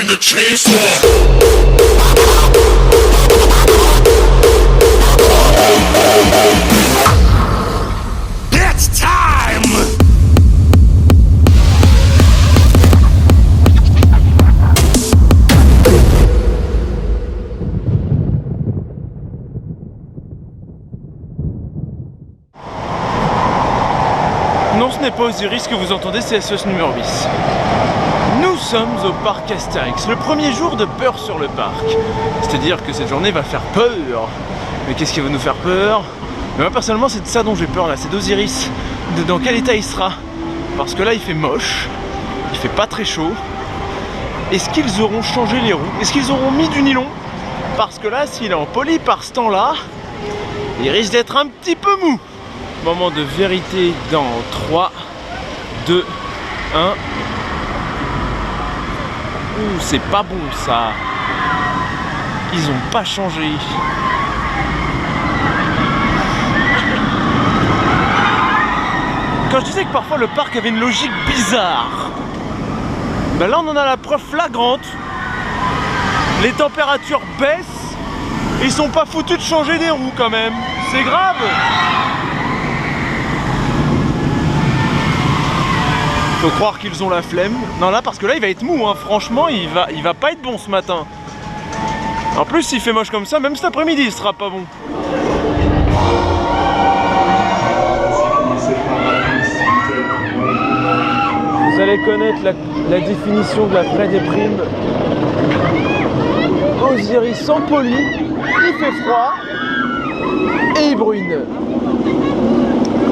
bring the chainsaw. It's time! Non, ce n'est pas Osiris que vous entendez, c'est SOS numéro 10. Nous sommes au parc Astérix, le premier jour de peur sur le parc. C'est-à-dire que cette journée va faire peur. Mais qu'est-ce qui va nous faire peur? Mais moi personnellement c'est de ça dont j'ai peur là, c'est d'Osiris. Dans quel état il sera? Parce que là il fait moche, il fait pas très chaud. Est-ce qu'ils auront changé les roues? Est-ce qu'ils auront mis du nylon? Parce que là s'il est en poly par ce temps-là, il risque d'être un petit peu mou. Moment de vérité dans 3, 2, 1. Ouh, c'est pas bon ça. Ils ont pas changé. Quand je disais que parfois le parc avait une logique bizarre, ben là on en a la preuve flagrante. Les températures baissent et ils sont pas foutus de changer des roues quand même. C'est grave. Faut croire qu'ils ont la flemme. Non là parce que là il va être mou hein. Franchement il va pas être bon ce matin. En plus s'il fait moche comme ça, même cet après-midi il sera pas bon. Vous allez connaître la définition de la vraie déprime. Osiris sans poli, il fait froid et il brûle.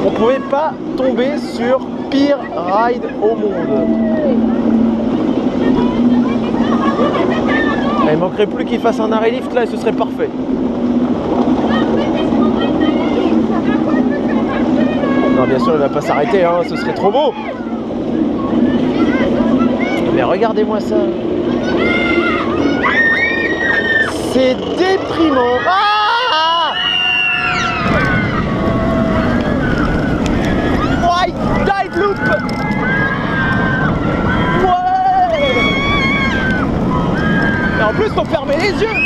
On pouvait pas tomber sur pire ride au monde. Il manquerait plus qu'il fasse un arrêt lift là et ce serait parfait. Non bien sûr il va pas s'arrêter hein, ce serait trop beau. Mais regardez-moi ça. C'est déprimant. Ah! White Tide Loop. Ouais. Et en plus on fermait les yeux.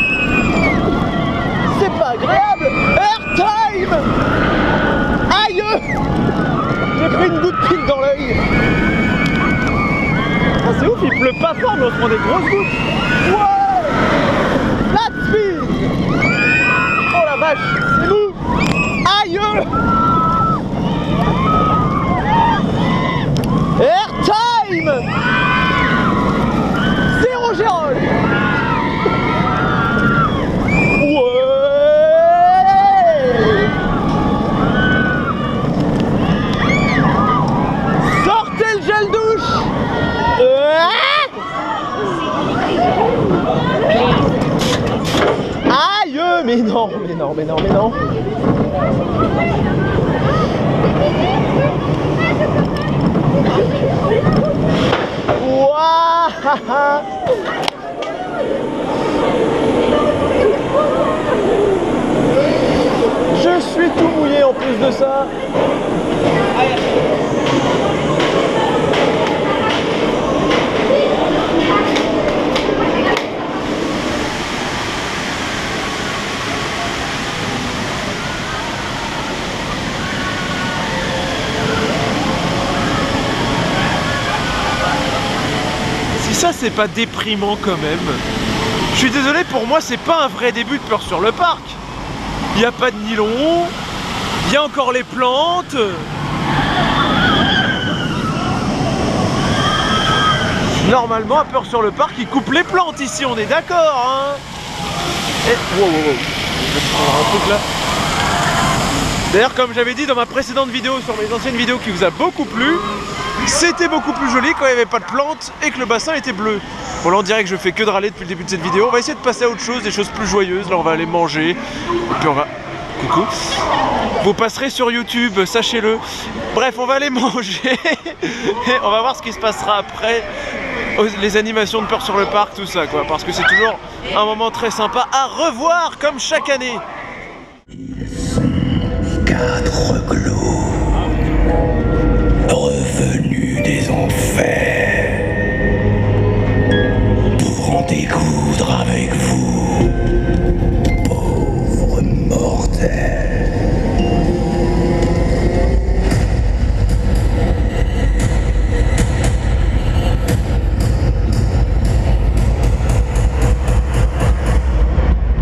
C'est pas agréable. Airtime. Aïe. J'ai pris une goutte pile dans l'œil. Ah, c'est ouf, il pleut pas fort mais on se prend des grosses gouttes. Ouais. Flat speed. Oh la vache, c'est mou. Aïe. Airtime. Zéro Gérol. Ouais. Sortez le gel douche. Aïe, mais non, mais non, mais non, mais non. Ouah. Je suis tout mouillé en plus de ça. Ça c'est pas déprimant quand même. Je suis désolé, pour moi c'est pas un vrai début de peur sur le parc. Il n'y a pas de nylon, il y a encore les plantes. Normalement à peur sur le parc ils coupent les plantes ici, on est d'accord hein. Et... wow, wow, wow. Je vais prendre un truc là. D'ailleurs comme j'avais dit dans ma précédente vidéo, sur mes anciennes vidéos qui vous a beaucoup plu, c'était beaucoup plus joli quand il n'y avait pas de plantes et que le bassin était bleu. Bon là on dirait que je fais que de râler depuis le début de cette vidéo. On va essayer de passer à autre chose, des choses plus joyeuses. Là on va aller manger. Et puis on va... Coucou. Vous passerez sur YouTube, sachez-le. Bref, on va aller manger. Et on va voir ce qui se passera après. Les animations de peur sur le parc, tout ça quoi. Parce que c'est toujours un moment très sympa à revoir comme chaque année. Ils sont 4 glows revenus des enfers pour découdre avec vous, pauvres mortels.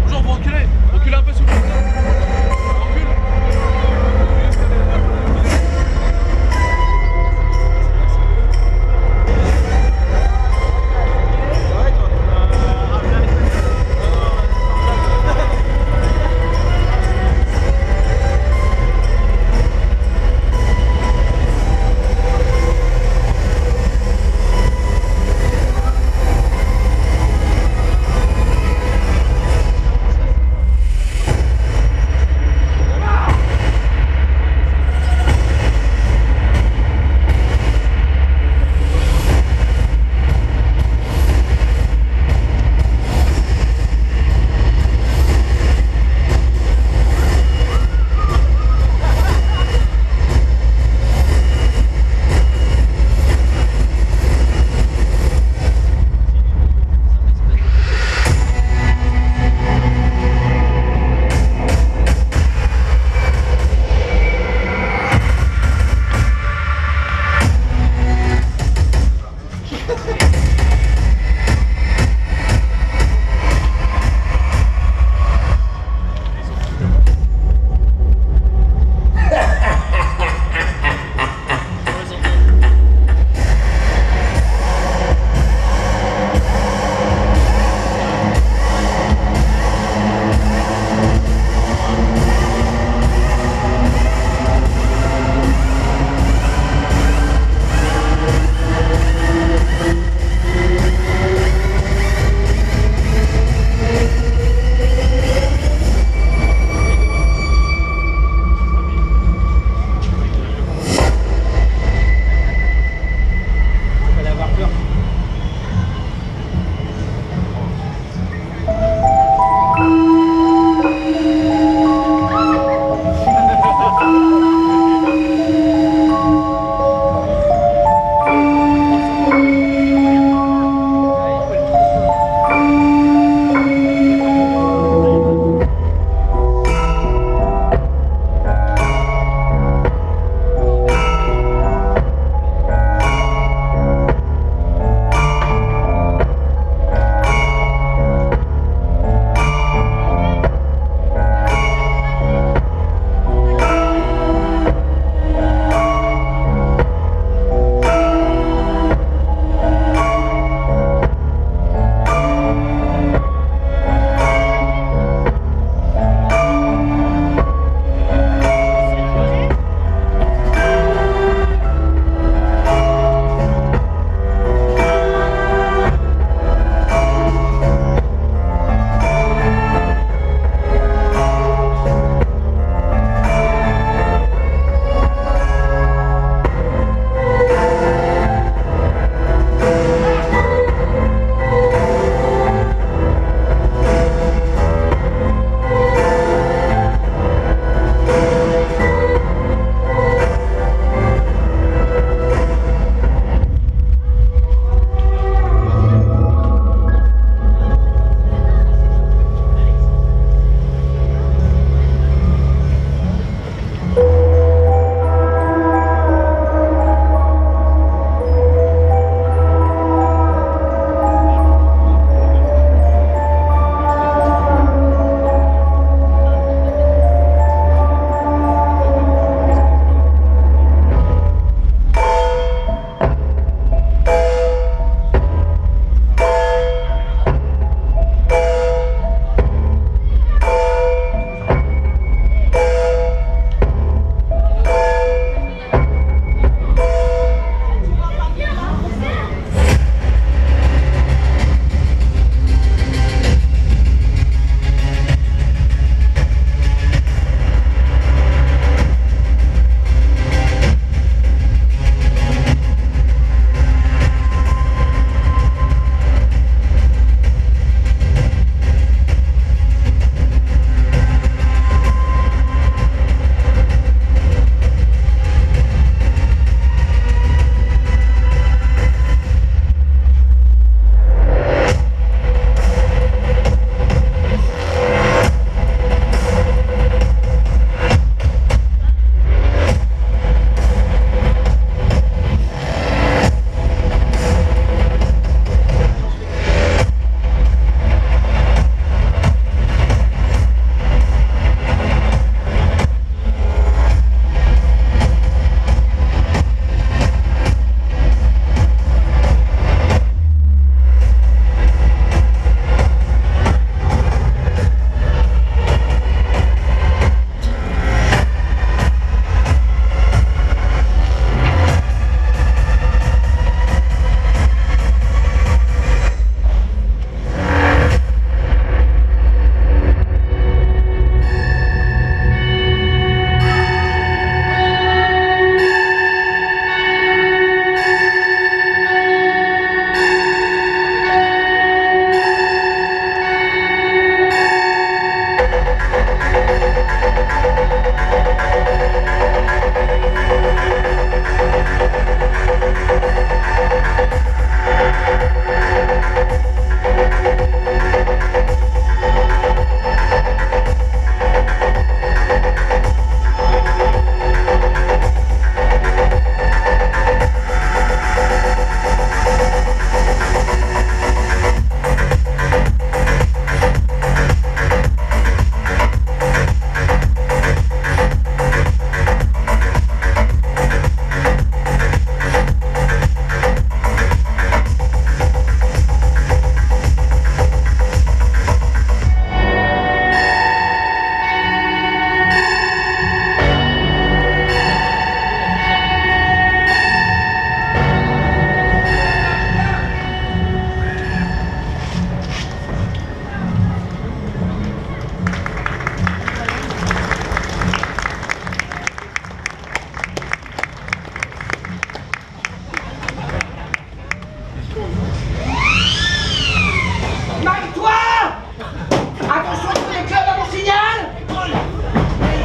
Bonjour, vous reculez. Reculez un peu s'il vous plaît. Recule.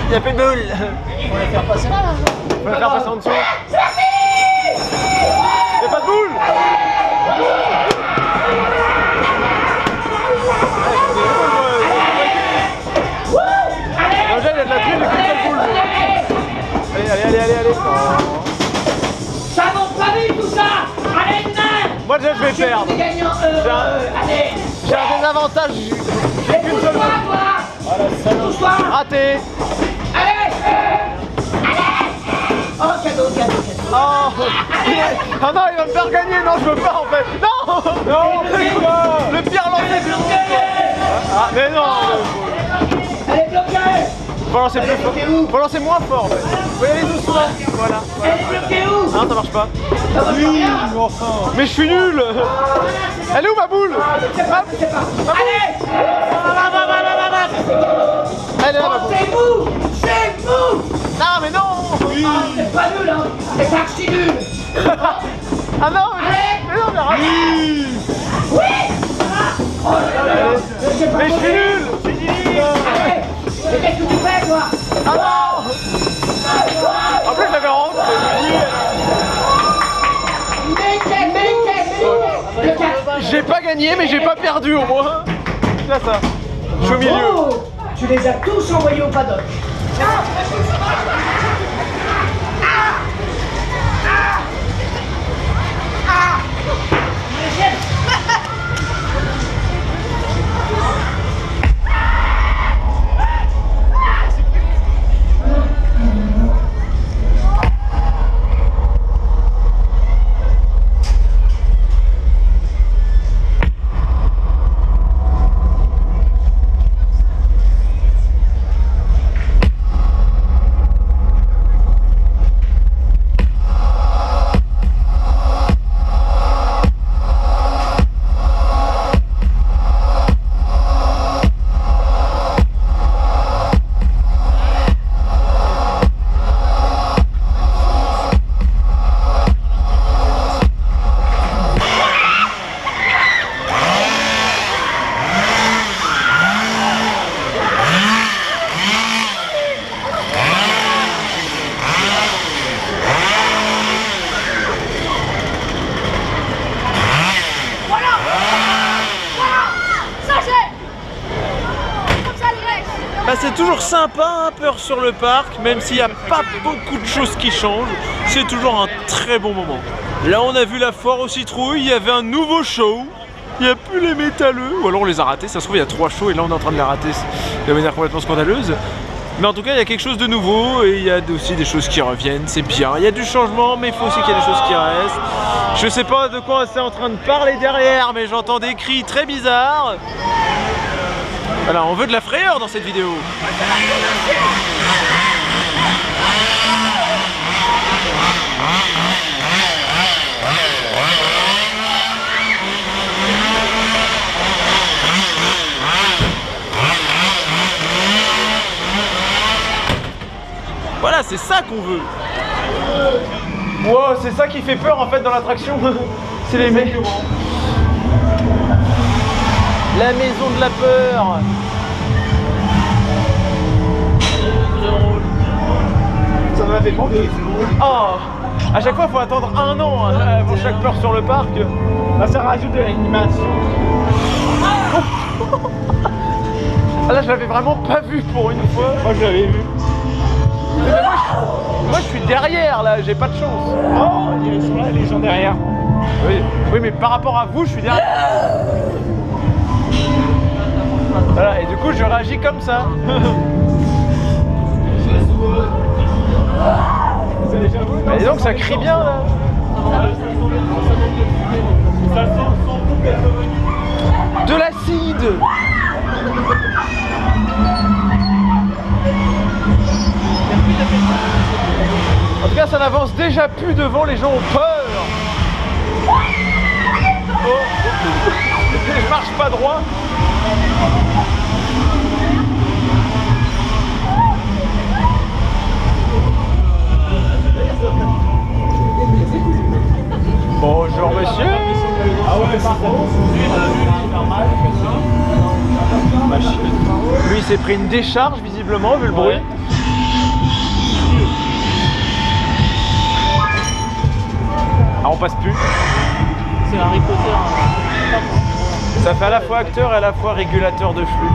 Il n'y a plus de boule. On va les faire passer là. On va faire passer en dessous. Il n'y a pas de boule. Déjà, il y a de la thune, il n'y a qu'une seule boule. Allez. Ça monte pas vite tout ça. Allez, demain. Moi déjà, je vais perdre. Allez. J'ai un désavantage. J'ai qu'une seule boule. Touche-toi. Raté. Allez. Oh, cadeau. Oh. Ah non, il va me faire gagner. Non, je veux pas en fait. Non. Le pire lancer du monde. Ah, mais non. Elle est bloquée. Faut lancer plus fort. Faut lancer moins fort en fait. Faut y aller doucement. Voilà. Elle est bloquée où? Non, ça marche pas. Ça marche pas bien. Mais je suis nul. Elle est où ma boule? Je sais pas. Allez. Elle est là ma boule. C'est vous. Non mais non. Ah, c'est pas nul hein. C'est archi nul. Ah non Allez. mais non mais arrête. Oui. Oh là là. Mais je suis nul. Allez. Mais qu'est-ce que tu fais toi? Ah non. En plus je l'avais rentré. J'ai pas gagné mais j'ai pas perdu au moins. C'est là ça. Je suis au milieu. Oh, tu les as tous envoyés au paddock. Bah, c'est toujours sympa, hein, Peur sur le parc, même s'il n'y a pas beaucoup de choses qui changent, c'est toujours un très bon moment. Là on a vu la foire aux citrouilles, il y avait un nouveau show, il n'y a plus les métalleux, ou alors on les a ratés, ça se trouve il y a 3 shows et là on est en train de les rater de manière complètement scandaleuse. Mais en tout cas il y a quelque chose de nouveau et il y a aussi des choses qui reviennent, c'est bien. Il y a du changement mais il faut aussi qu'il y ait des choses qui restent. Je sais pas de quoi c'est en train de parler derrière mais j'entends des cris très bizarres. Voilà, on veut de la frayeur dans cette vidéo. Voilà, c'est ça qu'on veut. Wow, c'est ça qui fait peur en fait dans l'attraction. C'est les mecs. La maison de la peur. Ça m'a fait peur. Oh, à chaque fois il faut attendre 1 an hein, pour chaque peur sur le parc. Là ça rajoute de l'animation. Ah là je l'avais vraiment pas vu pour une fois. Moi je l'avais vu. Mais moi je suis derrière là, j'ai pas de chance. Oh, ils sont là, les gens derrière. Oui mais par rapport à vous je suis derrière. Voilà, et du coup je réagis comme ça. Et donc ça crie bien là. De l'acide. En tout cas ça n'avance déjà plus devant, les gens ont peur. Oh. Je marche pas droit. Bonjour monsieur. Ah ouais, lui il s'est pris une décharge visiblement vu le bruit. Ah, on passe plus. C'est Harry Potter. Ça fait à la fois acteur et à la fois régulateur de flux.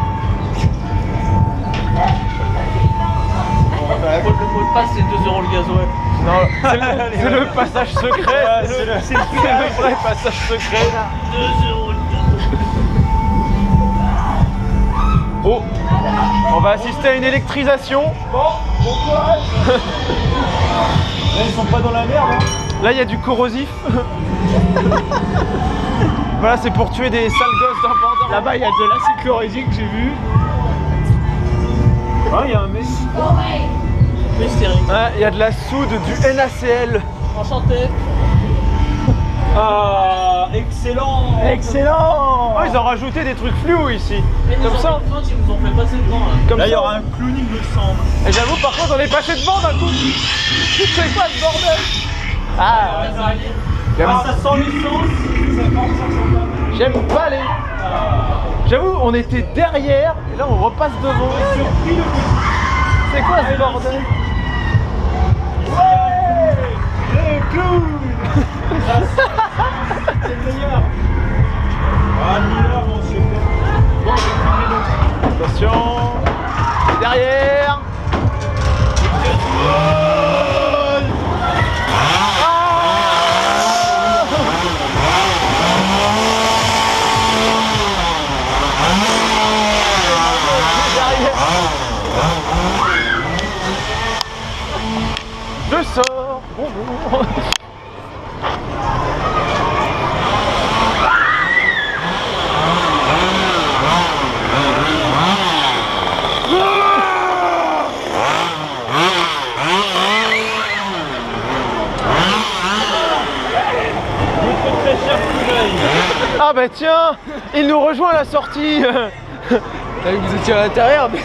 Le mot de passe, c'est 2 € le gasoil. Non, c'est le passage secret. C'est le vrai passage secret. 2 € le gasoil. Oh, on va assister à une électrisation. Bon courage. Là, ils sont pas dans la merde. Hein. Là, il y a du corrosif. Voilà, c'est pour tuer des sales gosses d'un bordel. Là-bas, il y a de l'acide chlorhydrique que j'ai vu. Ah, il y a un mec. Mystérieux. Ah, il y a de la soude du NaCl. Enchanté. Ah, excellent. Excellent. Oh, ils ont rajouté des trucs fluo ici. Comme ça. Ils nous ont fait passer devant là. Comme Là, ça. il y aura un clowning de sang. Et j'avoue, par contre, on est passé devant d'un coup. C'est quoi ce bordel? Ah, Ça sent l'essence. j'aime pas les. J'avoue, on était derrière et là on repasse devant. C'est quoi ce bordel? Le clown. C'est le meilleur. Ah, Miller, mon super. Attention. Derrière. Je sors. Bonjour. Ah bah tiens, il nous rejoint à la sortie. Vous étiez à l'intérieur, mais.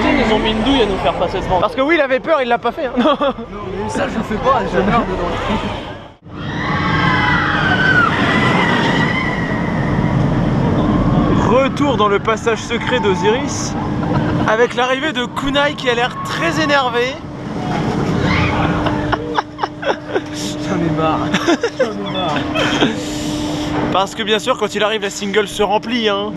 Ils ont mis une douille à nous faire passer devant. Parce que oui, il avait peur, il l'a pas fait. Hein. Non. Mais ça, je fais pas, je meurs dedans. Retour dans le passage secret d'Osiris avec l'arrivée de Kunai qui a l'air très énervé. J'en ai marre. Parce que bien sûr quand il arrive la single se remplit hein.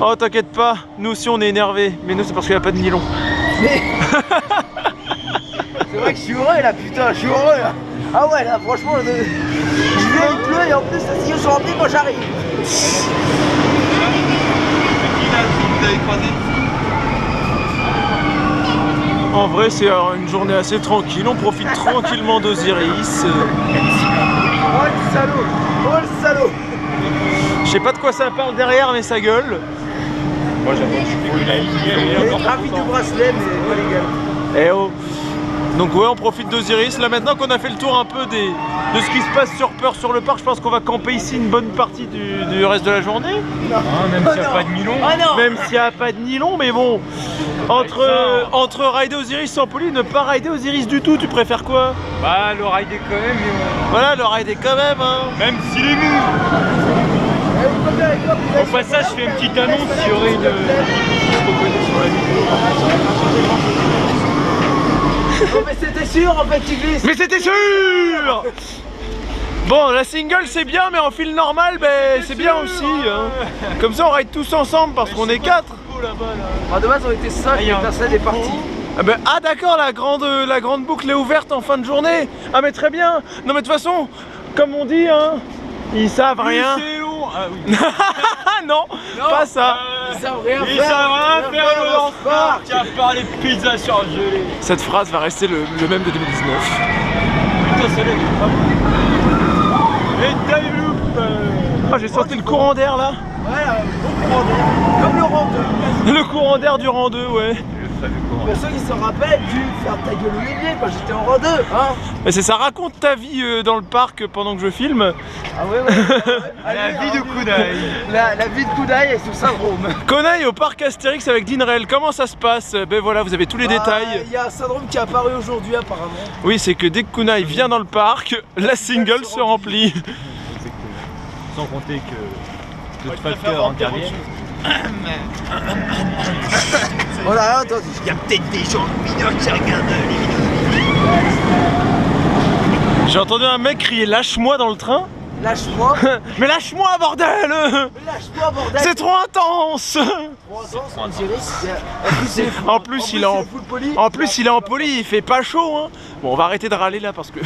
Oh t'inquiète pas, nous aussi on est énervé, mais nous c'est parce qu'il n'y a pas de nylon. C'est vrai que je suis heureux là, putain, je suis heureux là. Ah ouais là, franchement, je vais, il pleut et en plus la sillons sont remplis quand j'arrive. En vrai c'est une journée assez tranquille, on profite tranquillement d'Osiris. Oh le salaud, oh le salaud. Je sais pas de quoi ça parle derrière mais ça gueule. Moi, j'avoue, je suis Ravi de bracelet, mais pas légal. Eh oh. Donc ouais on profite d'Osiris, là maintenant qu'on a fait le tour un peu de ce qui se passe sur Peur sur le parc, je pense qu'on va camper ici une bonne partie du reste de la journée. même s'il n'y a pas de nylon. Ah non. Même s'il n'y a pas de nylon, mais bon, entre rider Osiris sans poli, ne pas rider Osiris du tout, tu préfères quoi? Bah, le rider quand même, mais Voilà, le rider quand même hein. même s'il est mou. Au passage, je fais une petite annonce, il y aurait une reconnaissance sur la vidéo. Non mais c'était sûr en fait, tu glisses. Mais c'était sûr. Bon, la single c'est bien, mais en fil normal, ben, c'est bien aussi hein. Comme ça on ride tous ensemble parce qu'on est 4. Ah, de base on était 5 et personne est parti. Ah d'accord, la grande boucle est ouverte en fin de journée. Ah mais très bien. Non mais de toute façon, comme on dit hein, ils savent rien. C'est long. Ah oui. Non, pas ça. Ils savent rien Ils savent rien faire le Lance-Park à part les pizzas surgelées. Cette phrase va rester le même de 2019. Putain, celle-là, elle est pas bonne. Et time loop. Ah, j'ai senti le courant d'air là. Voilà, comme le rang 2. Le courant d'air du rang 2, ouais. Pour ceux qui se rappellent, j'ai dû faire ta gueule au milieu quand j'étais en rang 2. Hein. Mais c'est ça, raconte ta vie dans le parc pendant que je filme. Ah ouais. La vie de Kunai. La vie de Kunai et son syndrome. Kunai au parc Astérix avec Dinrel, comment ça se passe? Ben voilà, vous avez tous les détails. Il y a un syndrome qui est apparu aujourd'hui apparemment. Oui, c'est que dès que Kunai vient dans le parc, la single se remplit. Sans compter que d'autres facteurs interviennent. On a rien entendu. Il y a peut-être des gens mineurs qui regardent les vidéos. J'ai entendu un mec crier lâche-moi dans le train. Lâche-moi. Mais lâche-moi bordel. Lâche-moi, bordel. C'est trop intense. En plus il est en poli, il fait pas chaud hein. Bon on va arrêter de râler là parce que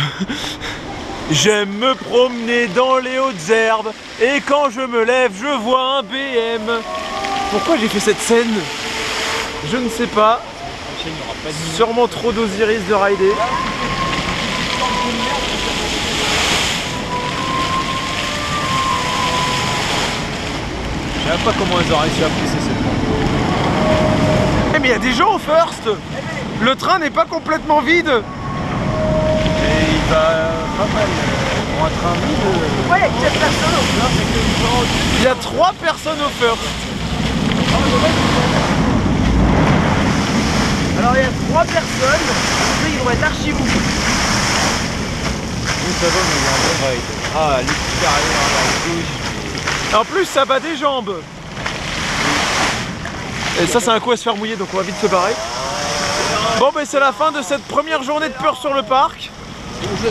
j'aime me promener dans les hautes herbes et quand je me lève je vois un BM. Pourquoi j'ai fait cette scène? Je ne sais pas. Sûrement trop d'Osiris de rider. Je sais même pas comment ils ont réussi à pousser cette bande. Eh mais il y a des gens au first. Le train n'est pas complètement vide. Et il va pas mal. Pour un train vide. Ouais, il y a 4 personnes au first. Il y a 3 personnes au first. Alors il y a 3 personnes. Ils vont être archi beaucoup. Oui, ça va, mais il y a un bon ride. Ah, les petits carrières à gauche. En plus ça bat des jambes. Et ça c'est un coup à se faire mouiller donc on va vite se barrer. Bon ben c'est la fin de cette première journée de peur sur le parc.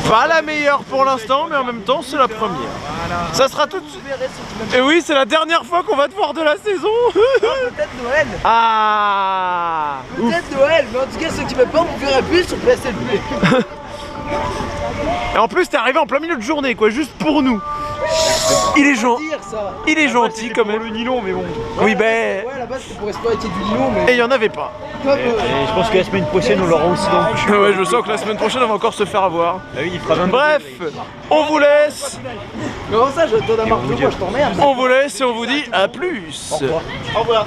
Pas la meilleure pour l'instant mais en même temps c'est la première. Ça sera tout de suite. Et oui c'est la dernière fois qu'on va te voir de la saison. Peut-être Noël. Ah. Peut-être Noël. Mais en tout cas ceux qui me parlent vous verrez plus sur PSLP. Et en plus t'es arrivé en plein milieu de journée quoi, juste pour nous. Il est gentil. Il est gentil quand même. Le nylon, mais bon. Oui ben. Ouais là-bas c'était pour exploiter du nylon mais. Et il y en avait pas. Comme, Et je pense que la semaine prochaine, on l'aura aussi dans le cul. Ouais je sens que la semaine prochaine on va encore se faire avoir. Ah oui, il fera 22 Bref, on vous laisse. Comment ça je donne un marque de moi, je t'emmerde. On vous laisse et on vous dit à plus. Au revoir.